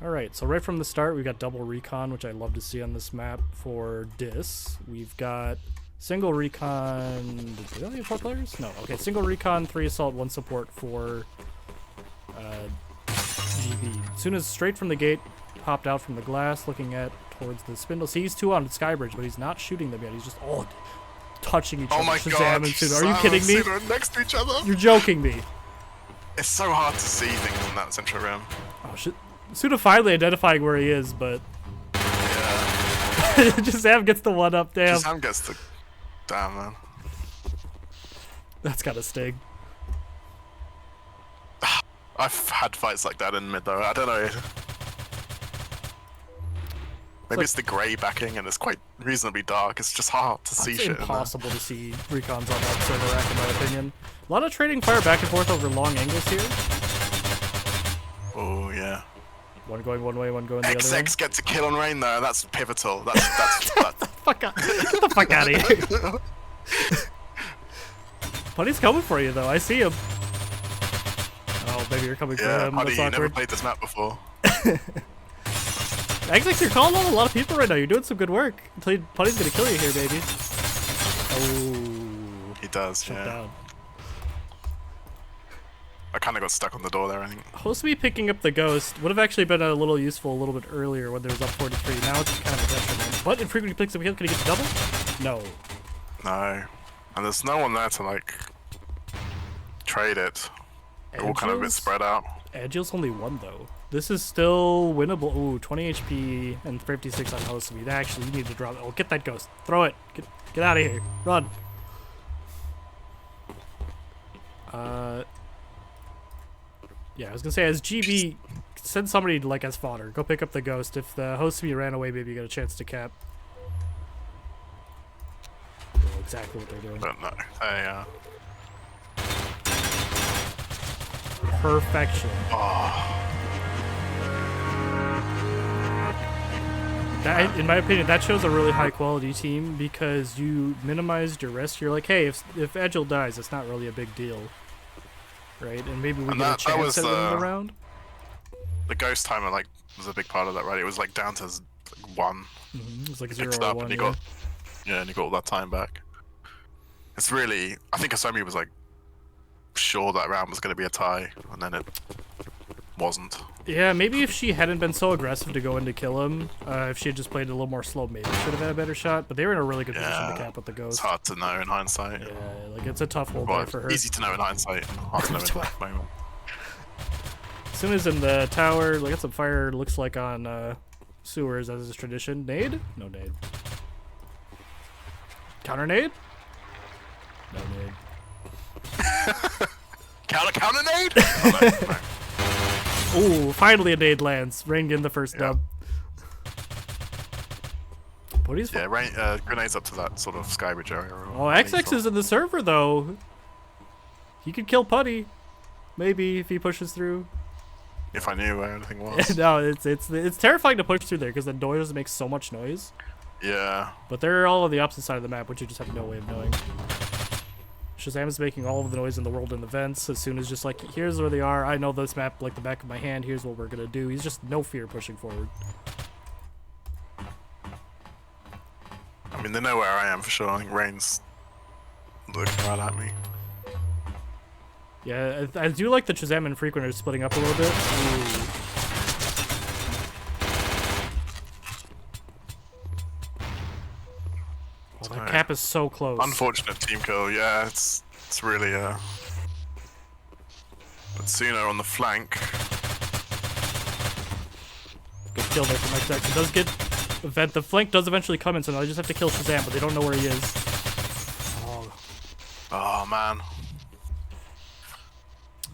Alright, so right from the start, we've got double recon, which I love to see on this map for DIS. We've got single recon... Do they only have 4 players? No. Okay, single recon, 3 assault, 1 support for GB. As soon as straight from the gate, popped out from the glass, looking at towards the spindle. See, he's 2 on Skybridge, but he's not shooting them yet. He's just touching each other. Oh my Shazam god, and Suda. Are you kidding me? Suda next to each other. You're joking me. It's so hard to see things in that central room. Oh shit. Suda finally identifying where he is, but Yeah. Shazam gets the 1-up, damn. Shazam gets the... Damn, man. That's gotta sting. I've had fights like that in mid though, I don't know. Maybe it's the grey backing and it's quite reasonably dark, it's just hard to see shit. It's impossible to see recons on that server rack in my opinion. A lot of trading fire back and forth over long angles here. Oh yeah. One going one way, one going the other way. XX gets a kill on Rain though, that's pivotal. That's Get the fuck out of here. Putty's coming for you though, I see him. Oh, maybe you're coming for him. Putty, That's you awkward. never played this map before. XX, you're calling out a lot of people right now. You're doing some good work. Putty's gonna kill you here, baby. Oh. He does, Shut yeah. down. I kinda got stuck on the door there, I think. Supposed to be picking up the ghost would have actually been a little useful a little bit earlier when there was up 43. Now it's kind of a detriment. But infrequently picks up a kill. Can he get the double? No. No. And there's no one there to like trade it. They're all kind of a bit spread out. Agil's only 1 though. This is still winnable. Ooh, 20 HP and 56 on host speed. Actually, you need to drop it. Oh, get that ghost. Throw it. Get out of here. Run. Yeah, I was gonna say, as GB, send somebody like as fodder. Go pick up the ghost. If the host speed ran away, maybe you get a chance to cap. They know exactly what they're doing. But no, they Perfection. That, in my opinion, that shows a really high quality team because you minimized your risk. You're like, hey, if Agile dies, it's not really a big deal, right? And maybe we get a chance at winning the round. The ghost timer like was a big part of that, right? It was like down to like 1. It was like Picked 0 it or up 1. and you Yeah. got and you got all that time back. It's really, I think Asomi was like sure that round was going to be a tie, and then it wasn't. Yeah, maybe if she hadn't been so aggressive to go in to kill him, if she had just played a little more slow, maybe should have had a better shot. But they were in a really good position to cap with the It's ghost. hard to know in hindsight. Yeah, like it's a tough hold Well, there for her. easy to know in hindsight, hard to know in the moment. As soon as in the tower, look at some fire. Looks like on sewers as is tradition. Nade? No nade. Counter nade? No nade. Counter nade? Oh, no, no. Ooh, finally a nade lands. Rain getting the first dub. Putty's Yeah, grenades up to that sort of Skybridge area. Oh, XX is in the server though. He could kill Putty, maybe if he pushes through. If I knew where anything was. No, it's terrifying to push through there because the doors make so much noise. Yeah. But they're all on the opposite side of the map, which you just have no way of knowing. Shazam is making all of the noise in the world in the vents as soon as just like, here's where they are. I know this map like the back of my hand. Here's what we're gonna do. He's just no fear pushing forward. I mean, they know where I am for sure. I think Rain's looking right at me. Yeah, I do like the Shazam and Frequent are splitting up a little bit. Ooh. Oh, that cap is so close. Unfortunate team kill, yeah, it's really But Suno on the flank. Good kill there from XX. It does get the flank does eventually come in, so now they just have to kill Shazam, but they don't know where he is. Oh man.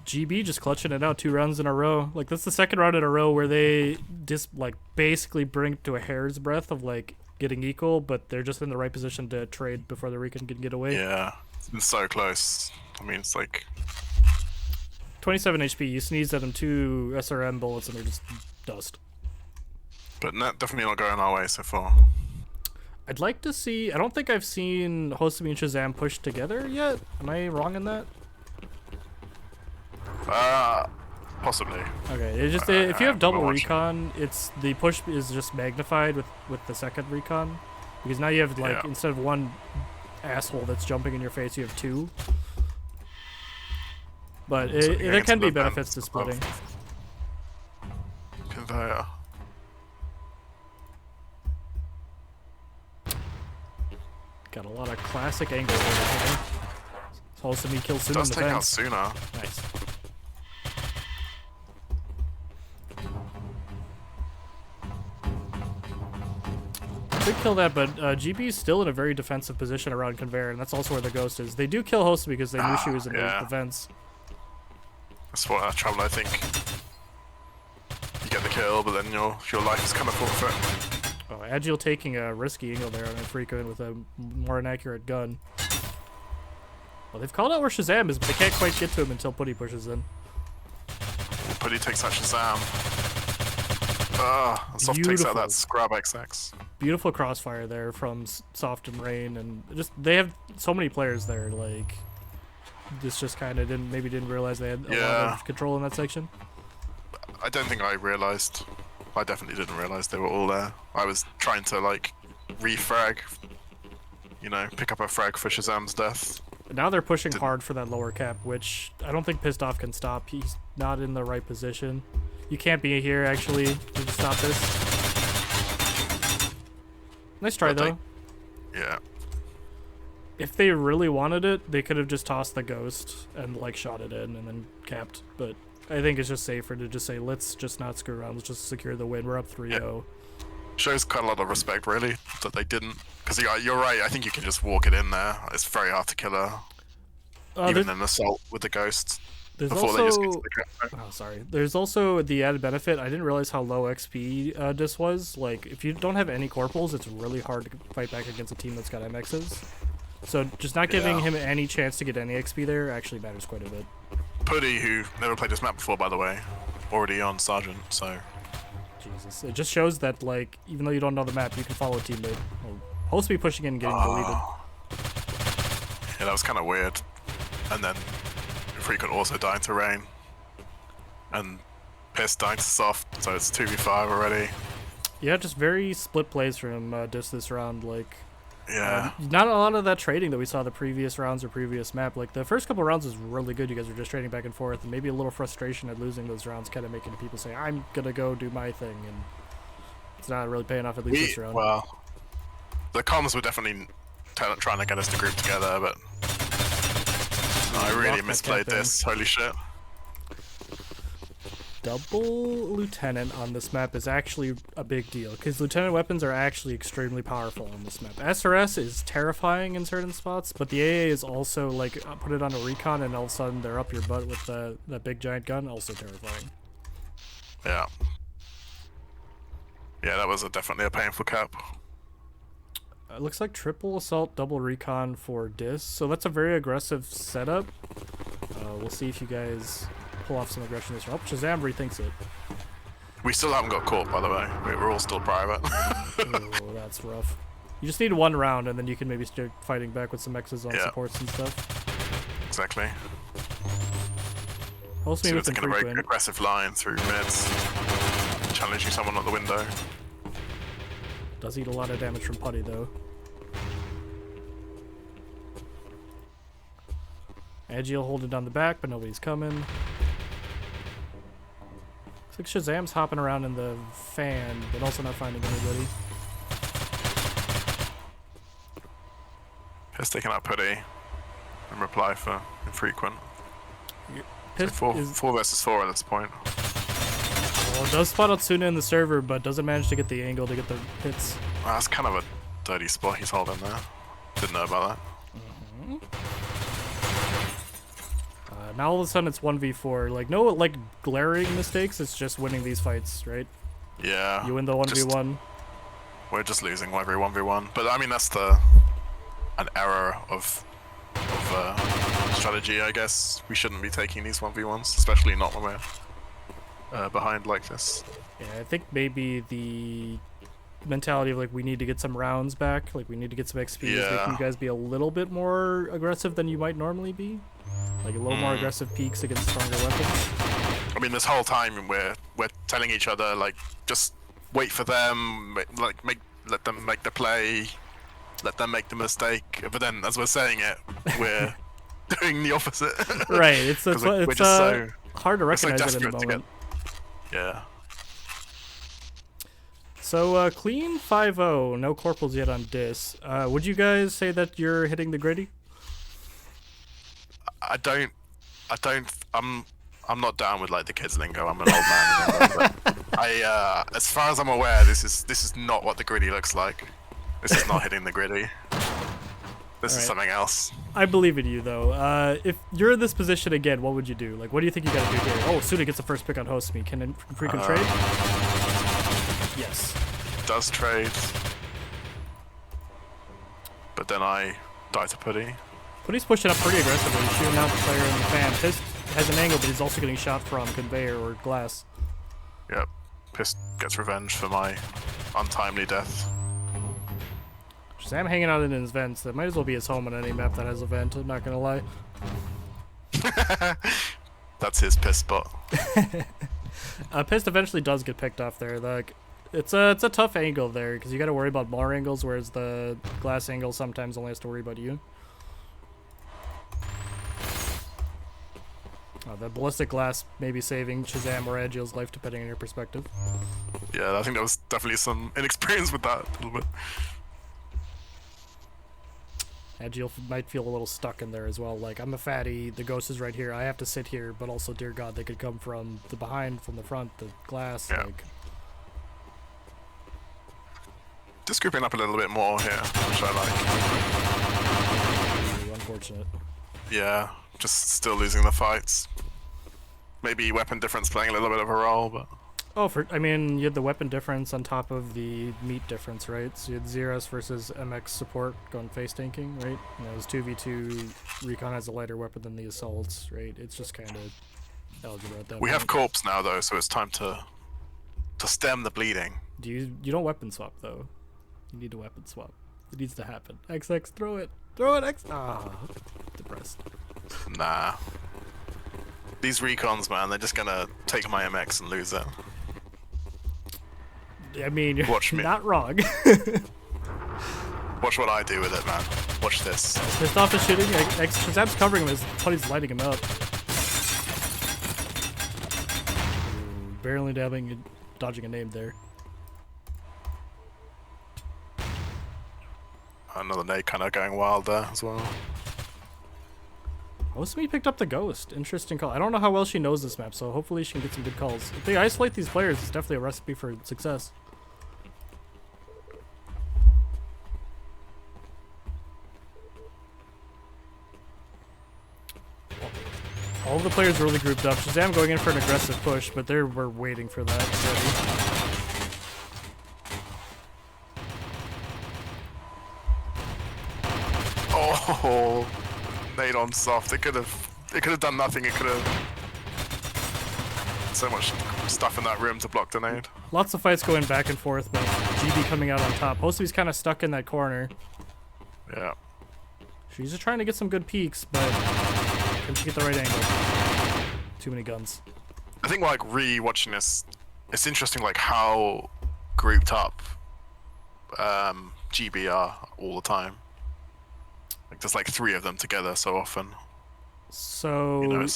GB just clutching it out 2 rounds in a row. Like that's the second round in a row where they just like basically bring it to a hair's breadth of like getting equal, but they're just in the right position to trade before the Recon can get away. Yeah, it's been so close. I mean, it's like 27 HP. You sneeze at them 2 SRM bullets and they're just dust. But definitely not going our way so far. I'd like to see. I don't think I've seen Hosami and Shazam push together yet. Am I wrong in that? Possibly. Okay, it just if you have double watch. recon, the push is just magnified with the second recon, because now you have like Yeah. instead of one asshole that's jumping in your face, you have two. But So you're there can into be the benefits to vents above. splitting. Conveyor. Got a lot of classic angles over here. It's also me kill soon in Does the take out vents. sooner. Nice. Could kill that, but GB is still in a very defensive position around conveyor, and that's also where the ghost is. They do kill host because they knew she was in the vents. That's what trouble. I think you get the kill, but then your life is kind of forfeit. Oh, Agile taking a risky angle there on Freakin with a more inaccurate gun. Well, they've called out where Shazam is, but they can't quite get to him until Putty pushes in. Putty takes out Shazam. Soft takes out that Scrub XX. Beautiful crossfire there from Soft and Rain, and they have so many players there. Like, this just kind of didn't realize they had a lot of control in that section. I don't think I realized. I definitely didn't realize they were all there. I was trying to like refrag, pick up a frag for Shazam's death. Now they're pushing hard for that lower cap, which I don't think Pissed Off can stop. He's not in the right position. You can't be here, actually, to stop this. Nice try, though. Yeah. If they really wanted it, they could have just tossed the ghost and, like, shot it in and then capped. But I think it's just safer to just say, let's just not screw around. Let's just secure the win. We're up 3-0. Yeah. Shows quite a lot of respect, really, that they didn't. Because you're right, I think you can just walk it in there. It's very hard to kill her. Even in assault with the ghost. There's before they just get to the oh, sorry. There's also the added benefit. I didn't realize how low XP this was. Like, if you don't have any corporals, it's really hard to fight back against a team that's got MXs. So just not giving him any chance to get any XP there actually matters quite a bit. Putty, who never played this map before, by the way, already on Sergeant, so... Jesus. It just shows that, like, even though you don't know the map, you can follow a teammate. Well, supposed to be pushing in and getting deleted. Yeah, that was kind of weird. And then Frequent also dying to Rain. And Piss dying to Soft, so it's 2v5 already. Yeah, just very split plays from Dis this round. Like, yeah. Not a lot of that trading that we saw the previous rounds or previous map. Like, the first couple rounds was really good. You guys were just trading back and forth, and maybe a little frustration at losing those rounds, kind of making people say, I'm gonna go do my thing, and it's not really paying off at least this round. Well, the comms were definitely trying to get us to group together, but I really misplayed this. Holy shit. Double Lieutenant on this map is actually a big deal, because Lieutenant weapons are actually extremely powerful on this map. SRS is terrifying in certain spots, but the AA is also, like, put it on a recon and all of a sudden they're up your butt with that big giant gun, also terrifying. Yeah. Yeah, that was definitely a painful cap. It looks like triple assault, double recon for Dis, so that's a very aggressive setup. We'll see if you guys pull off some aggression this round. Shazam rethinks it. We still haven't got caught, by the way. We're all still private. Oh, that's rough. You just need one round, and then you can maybe start fighting back with some X's on supports and stuff. Exactly. Also, so it's taking a very aggressive line through mids, challenging someone at the window. Does eat a lot of damage from Putty, though. Agile holding down the back, but nobody's coming. Looks like Shazam's hopping around in the fan, but also not finding anybody. Piss taking out Putty and reply for infrequent. Piss so 4 versus 4 at this point. Well, it does spot out Suna in the server, but doesn't manage to get the angle to get the hits. Well, that's kind of a dirty spot he's holding there. Didn't know about that. Now all of a sudden it's 1v4. Like, no, like, glaring mistakes. It's just winning these fights, right? Yeah. You win the 1v1. We're just losing every 1v1. But, I mean, that's an error of strategy, I guess. We shouldn't be taking these 1v1s, especially not when we're behind like this. Yeah, I think maybe the mentality of, like, we need to get some rounds back. Like, we need to get some XP. Is making you guys be a little bit more aggressive than you might normally be. Like, a little more aggressive peaks against stronger weapons. I mean, this whole time we're telling each other like, just wait for them, like let them make the play, let them make the mistake. But then, as we're saying it, we're doing the opposite. Right. It's we're just so hard to we're so recognize it in the desperate to moment. yeah. So clean 5-0, no corporals yet on dis. Would you guys say that you're hitting the gritty? I'm not down with like the kids lingo. I'm an old man. But as far as I'm aware, this is not what the gritty looks like. This is not hitting the gritty. This is something else. I believe in you though. If you're in this position again, what would you do? Like, what do you think you gotta do here? Oh, Suda gets the first pick on host me. Can it freaking trade? Yes. Does trade. But then I die to Putty. Putty's pushing up pretty aggressively, shooting out the player in the fan. Piss has an angle, but he's also getting shot from conveyor or glass. Yep. Piss gets revenge for my untimely death. Shazam hanging out in his vents. That might as well be his home on any map that has a vent, I'm not gonna lie. That's his piss spot. Pissed eventually does get picked off there. Like, it's a tough angle there, because you gotta worry about more angles, whereas the glass angle sometimes only has to worry about you. The ballistic glass may be saving Shazam or Agil's life, depending on your perspective. Yeah, I think there was definitely some inexperience with that a little bit. Agil might feel a little stuck in there as well. Like, I'm a fatty, the ghost is right here, I have to sit here, but also, dear God, they could come from the behind, from the front, the glass, yeah. like... Just grouping up a little bit more here, which I like. Really unfortunate. Yeah, just still losing the fights. Maybe weapon difference playing a little bit of a role, but... Oh, I mean, you had the weapon difference on top of the meat difference, right? So you had Zeros versus MX support going face tanking, right? And it was 2v2, Recon has a lighter weapon than the assaults, right? It's just kind of algebra at that We point. have corpse now, though, so it's time to stem the bleeding. You don't weapon swap, though. You need a weapon swap. It needs to happen. XX, throw it! Throw it, X! Ah, depressed. Nah. These recons, man, they're just gonna take my MX and lose it. I mean, you're Watch me. not wrong. Watch what I do with it, man. Watch this. Pissed off is shooting. Shazam's covering him, his buddy's lighting him up. Ooh, barely dodging a name there. Another nade kind of going wild there as well. Osumi picked up the ghost. Interesting call. I don't know how well she knows this map, so hopefully she can get some good calls. If they isolate these players, it's definitely a recipe for success. All of the players really grouped up. Shazam going in for an aggressive push, but they were waiting for that already. Oh, nade on soft. It could have done nothing. It could have so much stuff in that room to block the nade. Lots of fights going back and forth, but GB coming out on top. Hosumi's kind of stuck in that corner. Yeah. She's just trying to get some good peeks, but can she get the right angle? Too many guns. I think like re-watching this, it's interesting like how grouped up GB are all the time. Like there's like 3 of them together so often. So, You know,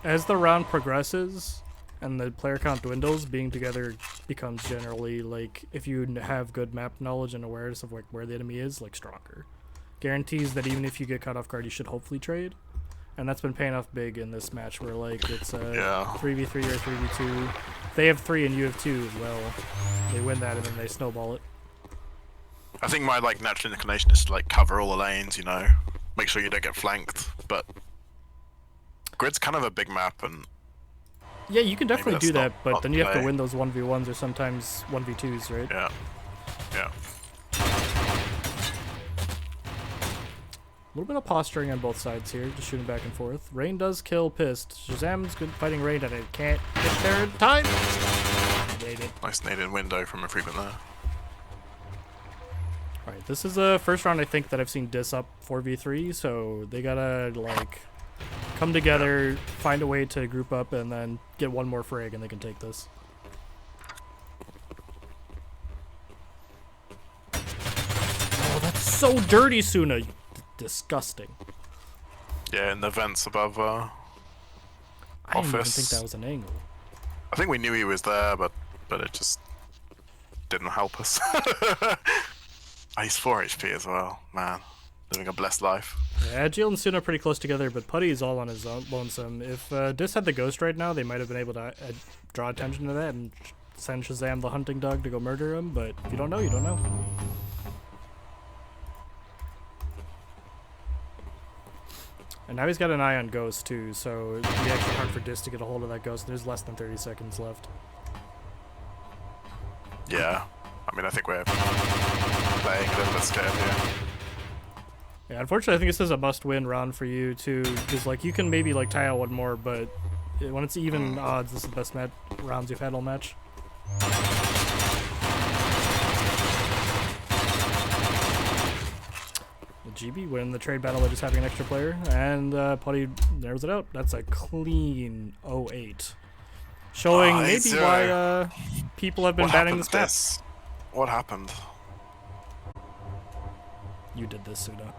as the round progresses and the player count dwindles, being together becomes generally, like, if you have good map knowledge and awareness of like where the enemy is, like, stronger. Guarantees that even if you get caught off guard, you should hopefully trade. And that's been paying off big in this match where, like, it's a 3v3 or 3v2. They have 3 and you have 2 as well. They win that and then they snowball it. I think my like natural inclination is to like cover all the lanes, you know, make sure you don't get flanked. But Grid's kind of a big map, and yeah, you can definitely do that, but not then you have to play. win those 1v1s or sometimes 1v2s, right? Yeah. A little bit of posturing on both sides here, just shooting back and forth. Rain does kill Pissed. Shazam's good fighting Rain, and it can't get there in time. Nice naded window from a frequent there. Alright, this is the first round I think that I've seen Dis up 4v3, so they gotta, like, come together, find a way to group up, and then get one more frag, and they can take this. Oh, that's so dirty, Suna. Disgusting. Yeah, in the vents above I didn't even office. think that was an angle. I think we knew he was there, but it just didn't help us. Oh, he's 4 HP as well, man. Living a blessed life. Yeah, Agile and Suna are pretty close together, but Putty is all on his own lonesome. If Dis had the ghost right now, they might have been able to draw attention to that and send Shazam the hunting dog to go murder him, but if you don't know, you don't know. And now he's got an eye on Ghost too, so it'd be actually hard for Dis to get a hold of that Ghost. There's less than 30 seconds left. Yeah. I mean, I think we're playing a little bit scared here. Yeah, unfortunately, I think this is a must-win round for you too, because like you can maybe like tie out one more, but when it's even odds, this is the best rounds you've had all match. GB win the trade battle by just having an extra player, and Putty narrows it out. That's a clean 0-8. Showing maybe why people have been banning this map. What happened? You did this, Suda.